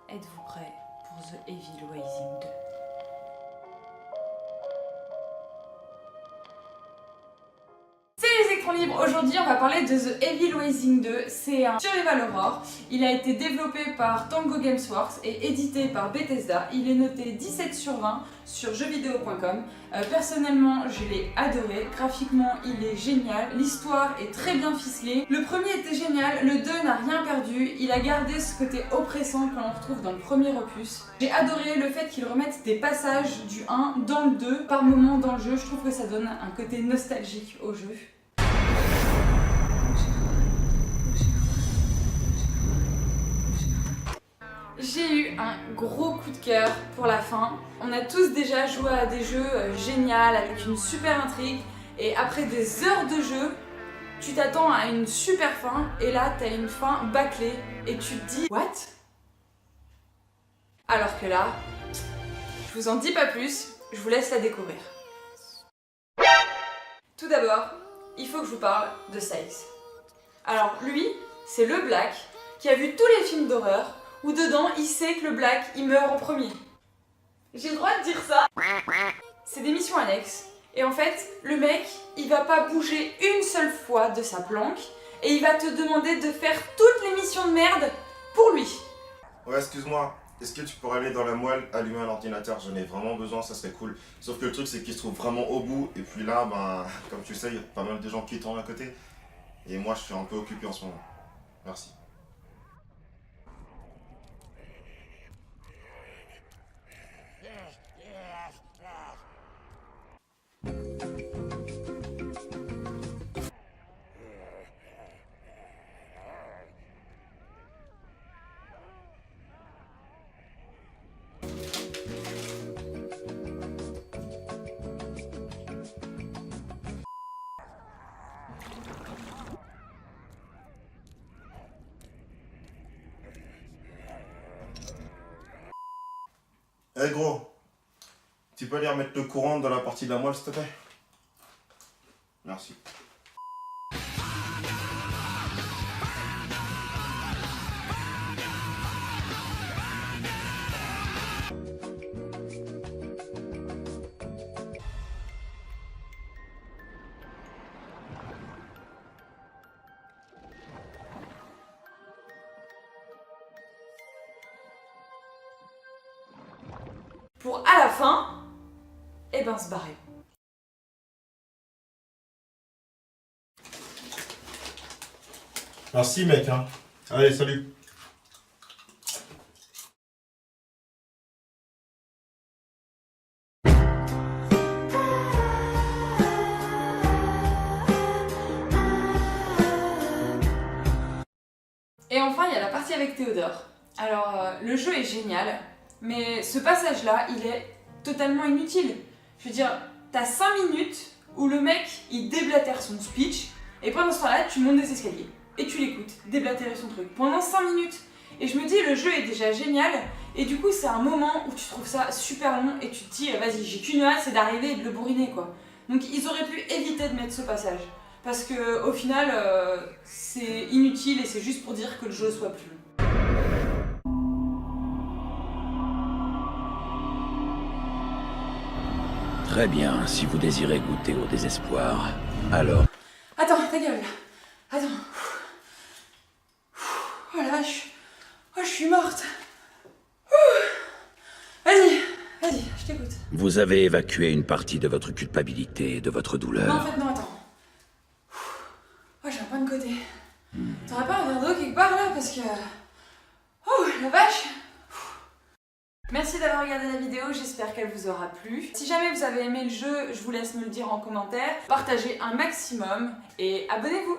Êtes-vous prêts pour The Evil Rising 2? Libre. Aujourd'hui, on va parler de The Evil Rising 2. C'est un survival horror. Il a été développé par Tango Gameworks et édité par Bethesda. Il est noté 17 sur 20 sur jeuxvideo.com. Personnellement, je l'ai adoré. Graphiquement, il est génial. L'histoire est très bien ficelée. Le premier était génial. Le 2 n'a rien perdu. Il a gardé ce côté oppressant que l'on retrouve dans le premier opus. J'ai adoré le fait qu'ils remettent des passages du 1 dans le 2 par moment dans le jeu. Je trouve que ça donne un côté nostalgique au jeu. J'ai eu un gros coup de cœur pour la fin. On a tous déjà joué à des jeux géniaux avec une super intrigue et après des heures de jeu, tu t'attends à une super fin et là t'as une fin bâclée et tu te dis what? Alors que là, je vous en dis pas plus, je vous laisse la découvrir. Tout d'abord, il faut que je vous parle de Sykes. Alors lui, c'est le Black qui a vu tous les films d'horreur où dedans il sait que le Black il meurt en premier. J'ai le droit de dire ça. C'est des missions annexes et en fait le mec il va pas bouger une seule fois de sa planque et il va te demander de faire toutes les missions de merde pour lui. Ouais, excuse-moi, est-ce que tu pourrais aller dans la moelle allumer un ordinateur? J'en ai vraiment besoin, ça serait cool. Sauf que le truc c'est qu'il se trouve vraiment au bout et puis là, comme tu sais, il y a pas mal de gens qui tournent à côté et moi je suis un peu occupé en ce moment. Merci. Hey gros, tu peux aller remettre le courant dans la partie de la moelle s'il te plaît? Merci. Pour à la fin, eh ben se barrer. Merci mec, hein. Allez, salut. Et enfin, il y a la partie avec Théodore. Alors, le jeu est génial, mais ce passage-là, il est totalement inutile. Je veux dire, t'as 5 minutes où le mec, il déblatère son speech, et pendant ce temps-là, tu montes des escaliers, et tu l'écoutes, déblatérer son truc, pendant 5 minutes. Et je me dis, le jeu est déjà génial, et du coup, c'est un moment où tu trouves ça super long, et tu te dis, vas-y, j'ai qu'une hâte, c'est d'arriver et de le bourriner, quoi. Donc, ils auraient pu éviter de mettre ce passage. Parce que au final, c'est inutile et c'est juste pour dire que le jeu soit plus long. Très bien, si vous désirez goûter au désespoir, alors... Attends, ta gueule. Attends. Oh la vache. Oh, je suis morte. Vas-y, je t'écoute. Vous avez évacué une partie de votre culpabilité et de votre douleur. Non, en fait, non, attends. Oh, j'ai un point de côté. T'aurais pas un verre d'eau quelque part là? Parce que... Oh, la vache. Merci d'avoir regardé la vidéo, j'espère qu'elle vous aura plu. Si jamais vous avez aimé le jeu, je vous laisse me le dire en commentaire. Partagez un maximum et abonnez-vous.